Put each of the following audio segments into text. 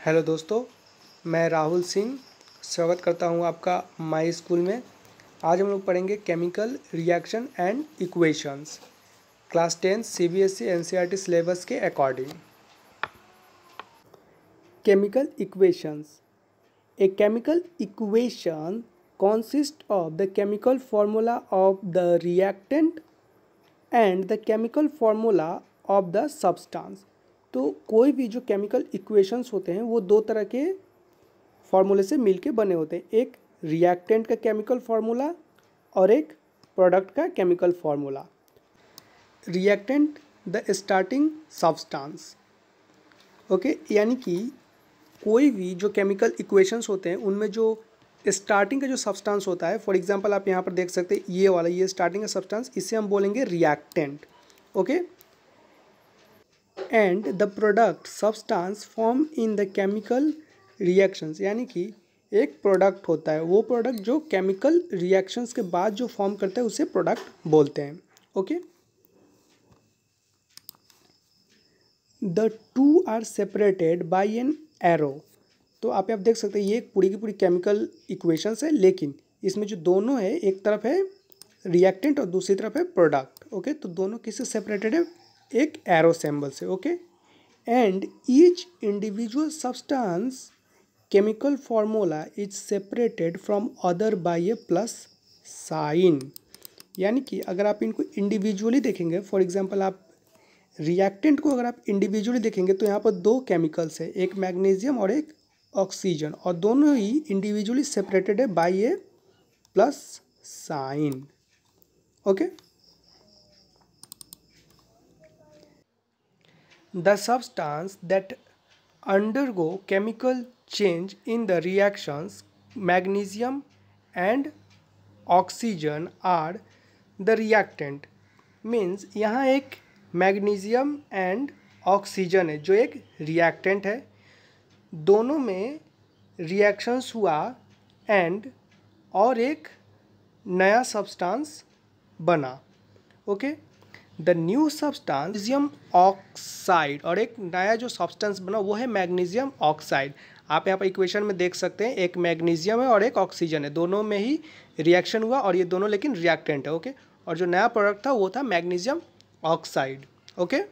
Hello दोस्तों, मैं राहुल सिंह स्वागत करता हूं आपका माई स्कूल में। आज हम लोग पढ़ेंगे chemical reaction and equations, class 10 CBSE NCERT syllabus के according. Chemical equations. A chemical equation consists of the chemical formula of the reactant and the chemical formula of the substance। तो कोई भी जो केमिकल इक्वेशंस होते हैं वो दो तरह के फार्मूले से मिलके बने होते हैं, एक रिएक्टेंट का केमिकल फार्मूला और एक प्रोडक्ट का chemical formula. Reactant the starting substance, okay, यानी कि कोई भी जो केमिकल इक्वेशंस होते हैं उनमें जो स्टार्टिंग का जो सब्सटेंस होता है, फॉर एग्जांपल आप यहाँ पर देख सकते हैं ये वाला, ये स्टार्टिंग का सब्सटेंस, इसे हम बोलेंगे reactant, okay. And the product substance form in the chemical reactions, यानी कि एक प्रोडक्ट होता है, वो प्रोडक्ट जो केमिकल रिएक्शंस के बाद जो फॉर्म करता है उसे प्रोडक्ट बोलते हैं, okay. The two are separated by an arrow. तो आप देख सकते हैं ये एक पूरी की पूरी केमिकल इक्वेशंस है, लेकिन इसमें जो दोनों है, एक तरफ है रिएक्टेंट और दूसरी तरफ है प्रोडक्ट, ओके। तो दोनों किससे सेपरेटेड है? एक एरो सिंबल से, okay. And each individual substance chemical formula is separated from other by a plus sign. यानी कि अगर आप इनको इंडिविजुअली देखेंगे, फॉर एग्जांपल आप रिएक्टेंट को अगर आप इंडिविजुअली देखेंगे तो यहाँ पर दो केमिकल्स है, एक मैग्नीशियम और एक ऑक्सीजन, और दोनों ही इंडिविजुअली सेपरेटेड है by a plus sign, okay. The substance that undergo chemical change in the reactions magnesium and oxygen are the reactant। Means यहाँ एक मैग्नीशियम एंड ऑक्सीजन है जो एक रिएक्टेंट है, दोनों में रिएक्शंस हुआ एंड और एक नया सब्सटेंस बना, okay. The new substance magnesium oxide, और एक नया जो सब्सटेंस बना वो है मैग्नीशियम ऑक्साइड। आप यहाँ पर इक्वेशन में देख सकते हैं एक मैग्नीशियम है और एक ऑक्सीजन है, दोनों में ही रिएक्शन हुआ और ये दोनों लेकिन रिएक्टेंट है, ओके। और जो नया प्रोडक्ट था वो था मैग्नीशियम ऑक्साइड, ओके।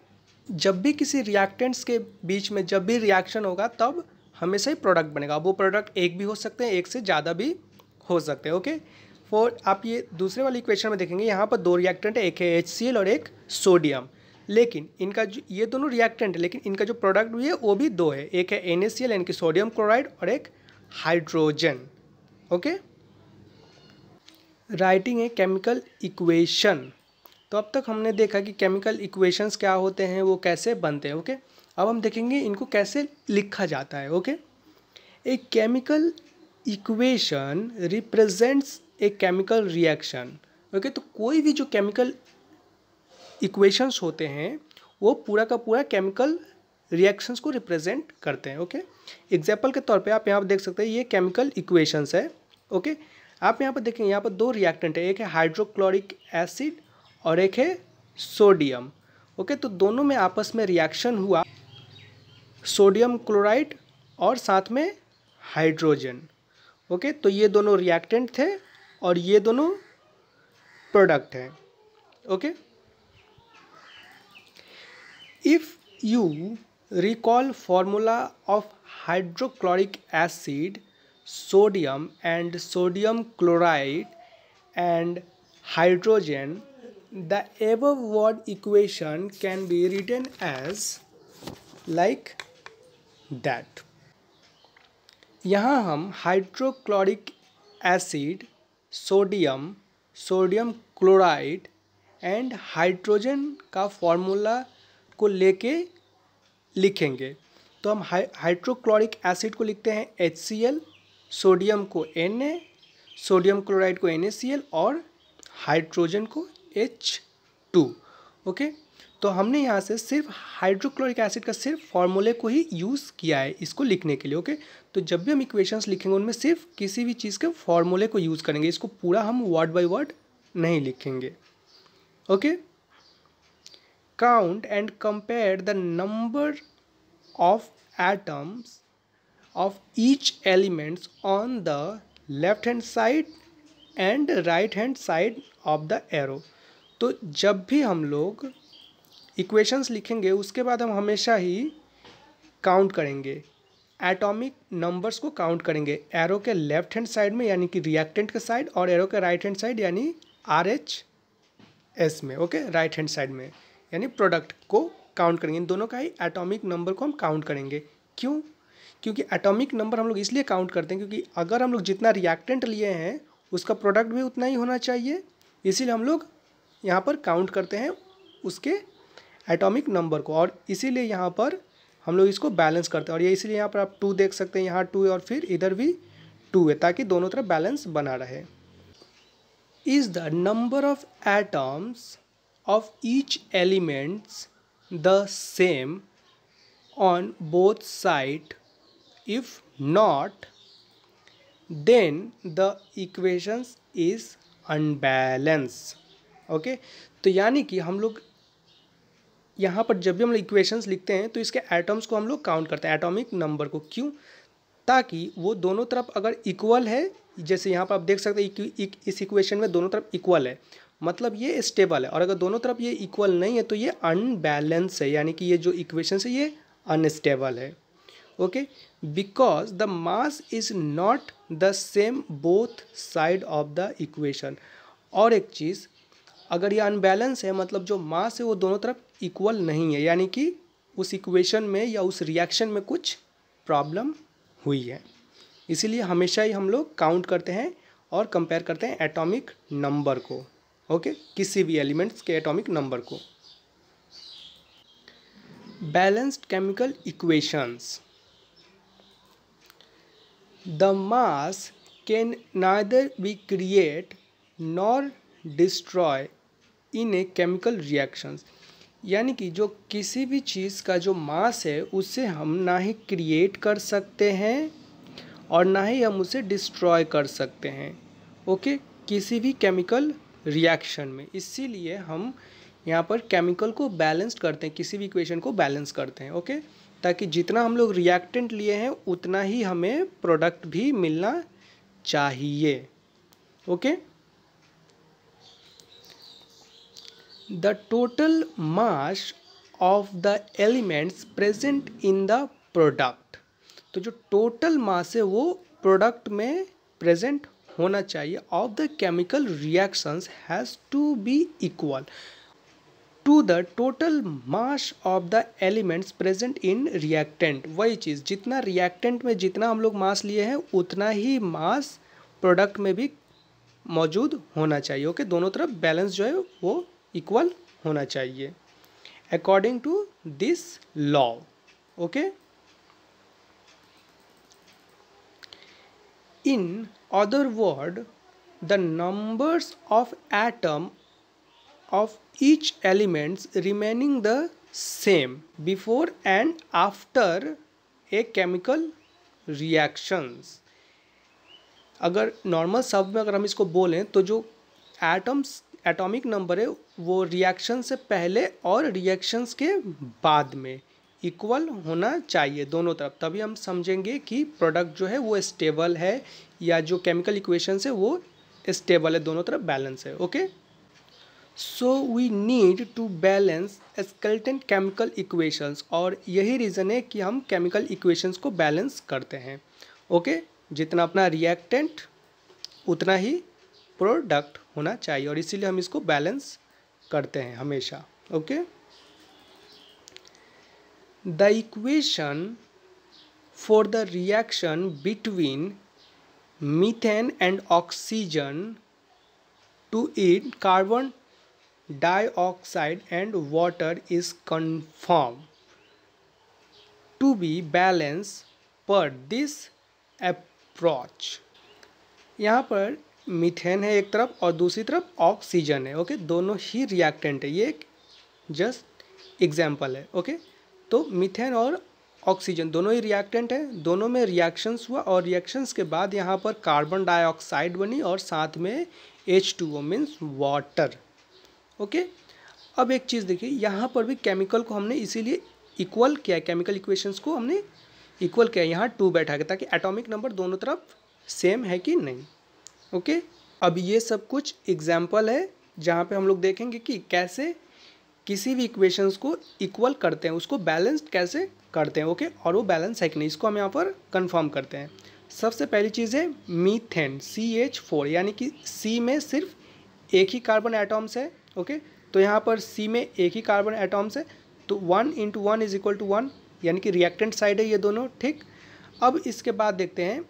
जब भी किसी रिएक्टेंट्स के बीच में जब भी रिएक्शन होगा तब हमेशा ही प्रोडक्ट बनेगा। वो प्रोडक्ट एक भी हो सकते हैं, एक से ज़्यादा भी हो सकते हैं, ओके। आप ये दूसरे वाली इक्वेशन में देखेंगे, यहाँ पर दो रिएक्टेंट है, एक है HCl और एक सोडियम, लेकिन इनका जो ये दोनों रिएक्टेंट है लेकिन इनका जो प्रोडक्ट भी है वो भी दो है, एक है NaCl यानी कि सोडियम क्लोराइड और एक हाइड्रोजन, ओके। राइटिंग है केमिकल इक्वेशन। तो अब तक हमने देखा कि केमिकल इक्वेशंस क्या होते हैं, वो कैसे बनते हैं, ओके। अब हम देखेंगे इनको कैसे लिखा जाता है, okay. A chemical equation represents a chemical reaction, okay. तो कोई भी जो केमिकल इक्वेशंस होते हैं वो पूरा का पूरा केमिकल रिएक्शंस को रिप्रेजेंट करते हैं, ओके। एग्जाम्पल के तौर पे आप यहाँ पर देख सकते हैं ये केमिकल इक्वेशंस है, ओके। आप यहाँ पर देखेंगे यहाँ पर दो रिएक्टेंट है, एक है हाइड्रोक्लोरिक एसिड और एक है सोडियम, ओके। तो दोनों में आपस में रिएक्शन हुआ, सोडियम क्लोराइड और साथ में हाइड्रोजन, ओके। तो ये दोनों रिएक्टेंट थे और ये दोनों प्रोडक्ट हैं, okay. If you recall formula of hydrochloric acid, sodium and sodium chloride and hydrogen, the above word equation can be written as like that। यहाँ हम hydrochloric acid, sodium, sodium chloride and hydrogen का formula को लेके लिखेंगे। तो हम hydrochloric acid को लिखते हैं HCl, सोडियम को Na, सोडियम क्लोराइड को NaCl और हाइड्रोजन को H2, ओके। तो हमने यहाँ से सिर्फ हाइड्रोक्लोरिक एसिड का सिर्फ फॉर्मूले को ही यूज़ किया है इसको लिखने के लिए, ओके। तो जब भी हम इक्वेशंस लिखेंगे उनमें सिर्फ किसी भी चीज़ के फॉर्मूले को यूज़ करेंगे, इसको पूरा हम वर्ड बाय वर्ड नहीं लिखेंगे, okay. Count and compare the number of atoms of each elements on the left hand side and right hand side of the arrow. तो जब भी हम लोग इक्वेशंस लिखेंगे उसके बाद हम हमेशा ही काउंट करेंगे, एटॉमिक नंबर्स को काउंट करेंगे एरो के लेफ्ट हैंड साइड में यानी कि रिएक्टेंट के साइड, और एरो के राइट हैंड साइड यानी RHS में, ओके, राइट हैंड साइड में यानी प्रोडक्ट को काउंट करेंगे। इन दोनों का ही एटॉमिक नंबर को हम काउंट करेंगे। क्यों? क्योंकि एटॉमिक नंबर हम लोग इसलिए काउंट करते हैं क्योंकि अगर हम लोग जितना रिएक्टेंट लिए हैं उसका प्रोडक्ट भी उतना ही होना चाहिए, इसीलिए हम लोग यहाँ पर काउंट करते हैं उसके एटॉमिक नंबर को, और इसीलिए यहाँ पर हम लोग इसको बैलेंस करते हैं। और ये इसलिए यहाँ पर आप 2 देख सकते हैं, यहाँ 2 है और फिर इधर भी 2 है, ताकि दोनों तरफ बैलेंस बना रहे। Is the number of atoms of each elements the same on both side? If not then the equations is unbalance. Okay, तो यानी कि हम लोग यहाँ पर जब भी हम लोग इक्वेशंस लिखते हैं तो इसके एटम्स को हम लोग काउंट करते हैं, एटॉमिक नंबर को। क्यों? ताकि वो दोनों तरफ अगर इक्वल है, जैसे यहाँ पर आप देख सकते हैं इस इक्वेशन में दोनों तरफ इक्वल है, मतलब ये स्टेबल है। और अगर दोनों तरफ ये इक्वल नहीं है तो ये अनबैलेंस है, यानी कि ये जो इक्वेशन है ये अनस्टेबल है। Okay, because the mass is not the same both side of the equation. और एक चीज़, अगर ये अनबैलेंस है मतलब जो मास है वो दोनों तरफ इक्वल नहीं है, यानी कि उस इक्वेशन में या उस रिएक्शन में कुछ प्रॉब्लम हुई है। इसीलिए हमेशा ही हम लोग काउंट करते हैं और कंपेयर करते हैं एटॉमिक नंबर को, ओके, किसी भी एलिमेंट्स के एटॉमिक नंबर को। Balanced chemical equations. The mass can neither be create nor destroy in A chemical reactions. यानी कि जो किसी भी चीज़ का जो मास है उसे हम ना ही क्रिएट कर सकते हैं और ना ही हम उसे डिस्ट्रॉय कर सकते हैं, ओके, किसी भी केमिकल रिएक्शन में। इसीलिए हम यहाँ पर केमिकल को बैलेंस करते हैं, किसी भी इक्वेशन को बैलेंस करते हैं, ओके, ताकि जितना हम लोग रिएक्टेंट लिए हैं उतना ही हमें प्रोडक्ट भी मिलना चाहिए, okay. The total mass of the elements present in the product, तो जो टोटल मास है वो प्रोडक्ट में प्रेजेंट होना चाहिए of the chemical reactions has to be equal to the total mass of the elements present in reactant. वही चीज़, जितना रिएक्टेंट में जितना हम लोग मास लिए हैं उतना ही मास प्रोडक्ट में भी मौजूद होना चाहिए, ओके, दोनों तरफ बैलेंस जो है वो इक्वल होना चाहिए according to this law, okay. In other word, the numbers of atom of each elements remaining the same before and after a chemical reactions. अगर नॉर्मल शब्द में अगर हम इसको बोलें तो जो एटॉमिक नंबर है वो रिएक्शन से पहले और रिएक्शंस के बाद में इक्वल होना चाहिए दोनों तरफ, तभी हम समझेंगे कि प्रोडक्ट जो है वो स्टेबल है या जो केमिकल इक्वेशंस है वो स्टेबल है, दोनों तरफ बैलेंस है, okay. So we need to balance skeleton chemical equations, और यही रीज़न है कि हम केमिकल इक्वेशंस को बैलेंस करते हैं, ओके। जितना अपना रिएक्टेंट उतना ही प्रोडक्ट होना चाहिए, और इसीलिए हम इसको बैलेंस करते हैं हमेशा, okay. The equation for the reaction between methane and oxygen to eat carbon dioxide and water is confirm to be balance per this approach. यहाँ पर मीथेन है एक तरफ और दूसरी तरफ ऑक्सीजन है, ओके, दोनों ही रिएक्टेंट है, ये एक जस्ट एग्जाम्पल है, ओके। तो मीथेन और ऑक्सीजन दोनों ही रिएक्टेंट है, दोनों में रिएक्शंस हुआ और रिएक्शंस के बाद यहाँ पर कार्बन डाइऑक्साइड बनी और साथ में H2O मीन्स वाटर, ओके। अब एक चीज़ देखिए, यहाँ पर भी केमिकल को हमने इसीलिए इक्वल किया है, केमिकल इक्वेशंस को हमने इक्वल क्या है, यहाँ 2 बैठा है ताकि एटॉमिक नंबर दोनों तरफ सेम है कि नहीं। ओके, अब ये सब कुछ एग्जाम्पल है जहाँ पे हम लोग देखेंगे कि कैसे किसी भी इक्वेशंस को इक्वल करते हैं, उसको बैलेंस्ड कैसे करते हैं। ओके, और वो बैलेंस है कि नहीं, इसको हम यहाँ पर कंफर्म करते हैं। सबसे पहली चीज़ है मीथेन CH4, यानी कि C में सिर्फ एक ही कार्बन एटॉम्स है। ओके, तो यहाँ पर C में एक ही कार्बन एटॉम्स है, तो 1 × 1 = 1, यानी कि रिएक्टेंट साइड है ये दोनों। ठीक, अब इसके बाद देखते हैं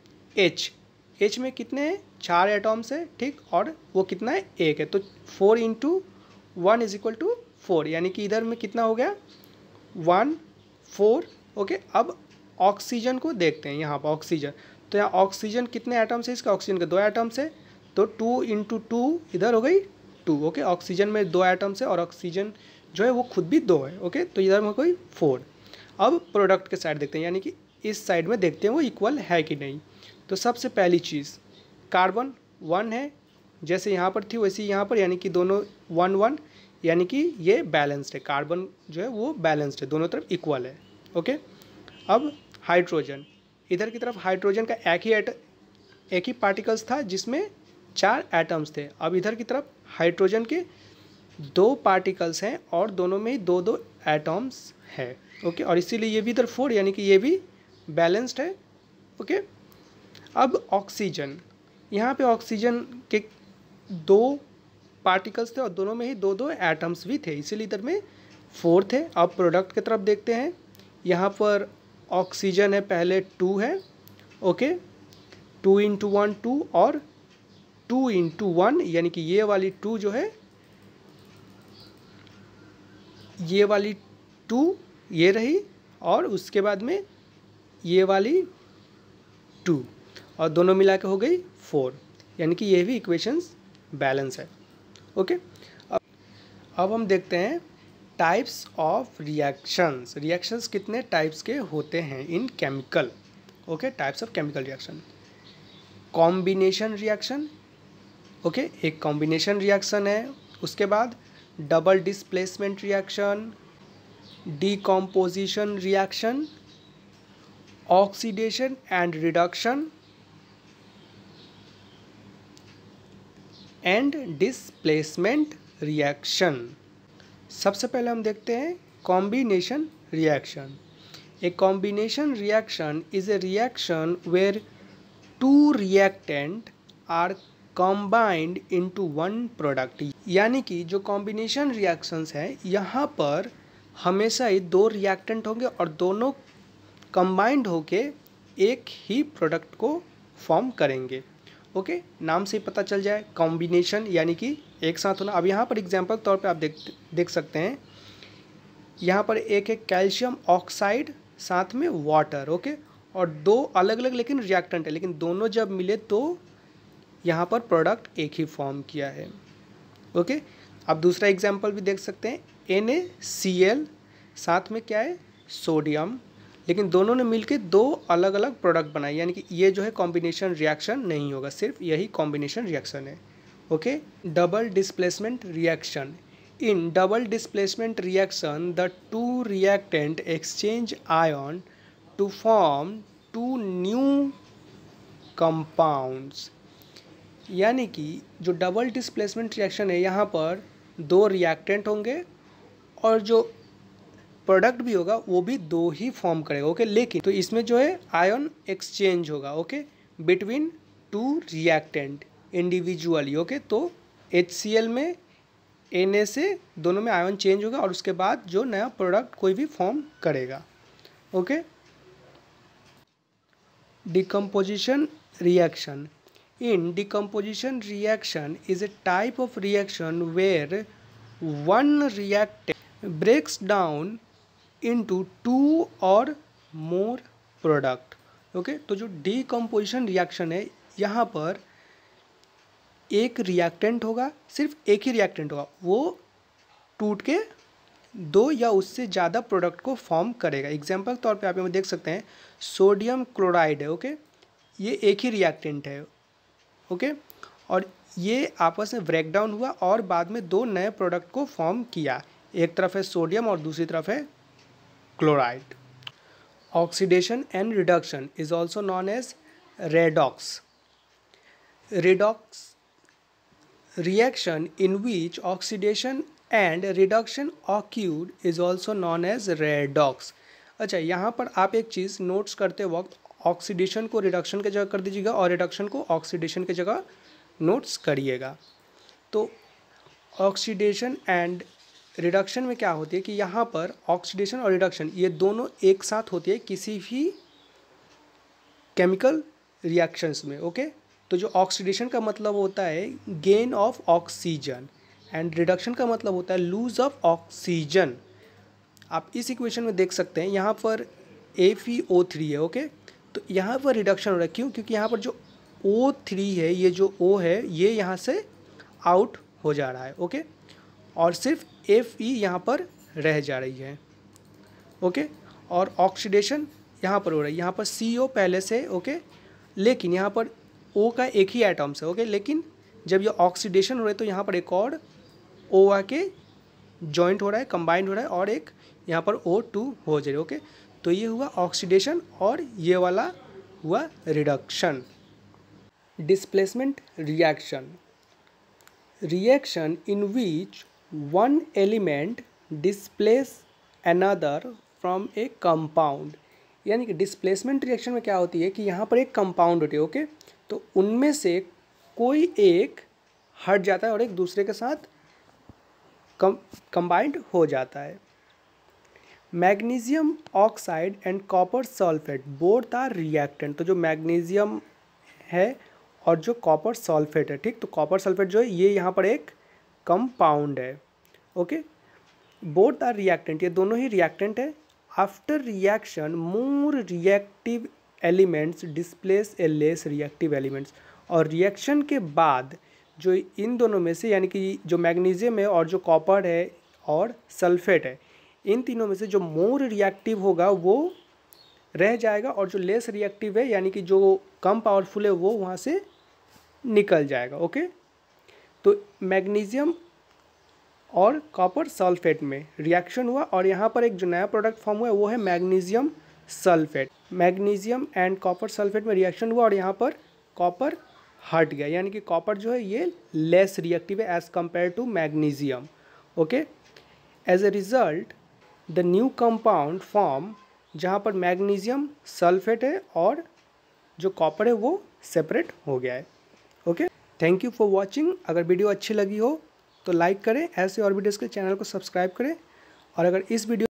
H में कितने हैं, 4 एटॉम्स है। ठीक, और वो कितना है, 1 है, तो 4 × 1 = 4, यानी कि इधर में कितना हो गया, 1 4। ओके, अब ऑक्सीजन को देखते हैं, यहाँ पर ऑक्सीजन, तो यहाँ ऑक्सीजन कितने एटम्स है, इसका ऑक्सीजन के 2 एटम्स है, तो 2 × 2 इधर हो गई 2। ओके, ऑक्सीजन में 2 एटम्स है और ऑक्सीजन जो है वो खुद भी 2 है। ओके, तो इधर में कोई 4। अब प्रोडक्ट के साइड देखते हैं, यानी कि इस साइड में देखते हैं वो इक्वल है कि नहीं। तो सबसे पहली चीज़ कार्बन 1 है, जैसे यहाँ पर थी वैसे यहाँ पर, यानी कि दोनों 1 1, यानी कि ये बैलेंस्ड है, कार्बन जो है वो बैलेंस्ड है, दोनों तरफ इक्वल है। ओके, अब हाइड्रोजन, इधर की तरफ हाइड्रोजन का एक ही पार्टिकल्स था जिसमें 4 एटम्स थे। अब इधर की तरफ हाइड्रोजन के 2 पार्टिकल्स हैं और दोनों में ही 2 एटम्स है। ओके, और इसीलिए ये भी इधर 4, यानी कि ये भी बैलेंस्ड है। ओके, अब ऑक्सीजन, यहाँ पे ऑक्सीजन के 2 पार्टिकल्स थे और दोनों में ही 2 एटम्स भी थे, इसीलिए इधर में 4 थे। अब प्रोडक्ट की तरफ देखते हैं, यहाँ पर ऑक्सीजन है पहले 2 है। ओके, 2 × 1 2 और 2 × 1, यानी कि ये वाली 2 जो है, ये वाली 2 ये रही, और उसके बाद में ये वाली 2, और दोनों मिला के हो गई 4, यानी कि ये भी इक्वेशंस बैलेंस है। ओके, अब हम देखते हैं टाइप्स ऑफ रिएक्शंस कितने टाइप्स के होते हैं इन chemical. Okay, types of chemical reaction. Combination reaction, okay, एक कॉम्बिनेशन रिएक्शन है। उसके बाद double displacement reaction, decomposition reaction, oxidation and reduction and displacement reaction. सबसे पहले हम देखते हैं combination reaction. A combination reaction is a reaction where 2 reactant are combined into 1 product. यानी कि जो कॉम्बिनेशन रिएक्शंस हैं, यहाँ पर हमेशा ही 2 रिएक्टेंट होंगे और दोनों कंबाइंड होके एक ही प्रोडक्ट को फॉर्म करेंगे। ओके, नाम से ही पता चल जाए, कॉम्बिनेशन यानी कि एक साथ होना। अब यहाँ पर एग्जांपल तौर पे आप देख सकते हैं, यहाँ पर एक है कैल्शियम ऑक्साइड साथ में वाटर। ओके, और 2 अलग अलग लेकिन रिएक्टेंट है, लेकिन दोनों जब मिले तो यहाँ पर प्रोडक्ट एक ही फॉर्म किया है। ओके, अब दूसरा एग्जांपल भी देख सकते हैं, NaCl साथ में क्या है, सोडियम, लेकिन दोनों ने मिलके 2 अलग अलग प्रोडक्ट बनाए, यानी कि ये जो है कॉम्बिनेशन रिएक्शन नहीं होगा, सिर्फ यही कॉम्बिनेशन रिएक्शन है। Okay, double displacement reaction. In double displacement reaction the 2 reactant exchange ion to form 2 new compounds. यानी कि जो डबल डिस्प्लेसमेंट रिएक्शन है, यहाँ पर 2 रिएक्टेंट होंगे और जो प्रोडक्ट भी होगा वो भी 2 ही फॉर्म करेगा। ओके, लेकिन तो इसमें जो है आयन एक्सचेंज होगा। Okay, between 2 reactant individually. Okay, तो HCl में Na से दोनों में आयन चेंज होगा और उसके बाद जो नया प्रोडक्ट कोई भी फॉर्म करेगा। Okay, decomposition reaction. In decomposition reaction is a type of reaction where 1 reactant breaks down into 2 और more प्रोडक्ट। ओके, तो जो डीकम्पोजिशन रिएक्शन है, यहाँ पर एक रिएक्टेंट होगा, सिर्फ एक ही रिएक्टेंट होगा, वो टूट के 2 या उससे ज़्यादा प्रोडक्ट को फॉर्म करेगा। एग्जाम्पल तौर पे आप यहाँ देख सकते हैं, सोडियम क्लोराइड है। ओके, ये एक ही रिएक्टेंट है। ओके, और ये आपस में ब्रेक डाउन हुआ और बाद में 2 नए प्रोडक्ट को फॉर्म किया, एक तरफ है सोडियम और दूसरी तरफ है chloride. oxidation and reduction is also known as redox. Redox reaction in which oxidation and reduction occurred is also known as redox. अच्छा, यहाँ पर आप एक चीज़ नोट्स करते वक्त ऑक्सीडेशन को रिडक्शन की जगह कर दीजिएगा और रिडक्शन को ऑक्सीडेशन की जगह नोट्स करिएगा। तो ऑक्सीडेशन एंड रिडक्शन में क्या होती है कि यहाँ पर ऑक्सीडेशन और रिडक्शन ये दोनों एक साथ होती है किसी भी केमिकल रिएक्शंस में। ओके, तो जो ऑक्सीडेशन का मतलब होता है gain of oxygen and reduction का मतलब होता है लूज ऑफ ऑक्सीजन। आप इस इक्वेशन में देख सकते हैं यहाँ पर FeO3 है। ओके, तो यहाँ पर रिडक्शन हो रहा है, क्यों? क्योंकि यहाँ पर जो O3 है, ये जो O है, ये यहाँ से आउट हो जा रहा है। ओके, और सिर्फ Fe यहाँ पर रह जा रही है। ओके, और ऑक्सीडेशन यहाँ पर हो रहा है, यहाँ पर CO पहले से। ओके, लेकिन यहाँ पर O का एक ही एटम्स है। ओके, लेकिन जब ये ऑक्सीडेशन हो रहा है तो यहाँ पर एक और O आके जॉइंट हो रहा है, कंबाइंड हो रहा है, और एक यहाँ पर O2 हो जा रही है। ओके, तो ये हुआ ऑक्सीडेशन और ये वाला हुआ reduction. Displacement reaction, reaction in which one element displace another from A compound. यानी कि डिस्प्लेसमेंट रिएक्शन में क्या होती है कि यहाँ पर एक कंपाउंड होती है। ओके, तो उनमें से कोई एक हट जाता है और एक दूसरे के साथ कंबाइंड हो जाता है। Magnesium oxide and copper sulphate both are reactant. तो जो मैग्नीशियम है और जो कॉपर सल्फेट है, ठीक, तो कॉपर सल्फेट जो है ये यहाँ पर एक कंपाउंड है। ओके, बोथ आर रिएक्टेंट, ये दोनों ही रिएक्टेंट है। After reaction more reactive elements displace a less reactive elements. और रिएक्शन के बाद जो इन दोनों में से, यानी कि जो मैग्नीशियम है और जो कॉपर है और सल्फेट है, इन तीनों में से जो मोर रिएक्टिव होगा वो रह जाएगा और जो लेस रिएक्टिव है यानी कि जो कम पावरफुल है वो वहाँ से निकल जाएगा। ओके, तो मैग्नीशियम और कॉपर सल्फेट में रिएक्शन हुआ और यहाँ पर एक जो नया प्रोडक्ट फॉर्म हुआ वो है magnesium sulphate. Magnesium and copper sulphate में रिएक्शन हुआ और यहाँ पर कॉपर हट गया, यानी कि कॉपर जो है ये लेस रिएक्टिव है as compare to magnesium. Okay, as a result the new compound form जहाँ पर मैग्नीशियम सल्फेट है और जो कॉपर है वो सेपरेट हो गया है। Okay, thank you for watching. अगर वीडियो अच्छी लगी हो तो लाइक करें, ऐसे और वीडियोज़ के चैनल को सब्सक्राइब करें। और अगर इस वीडियो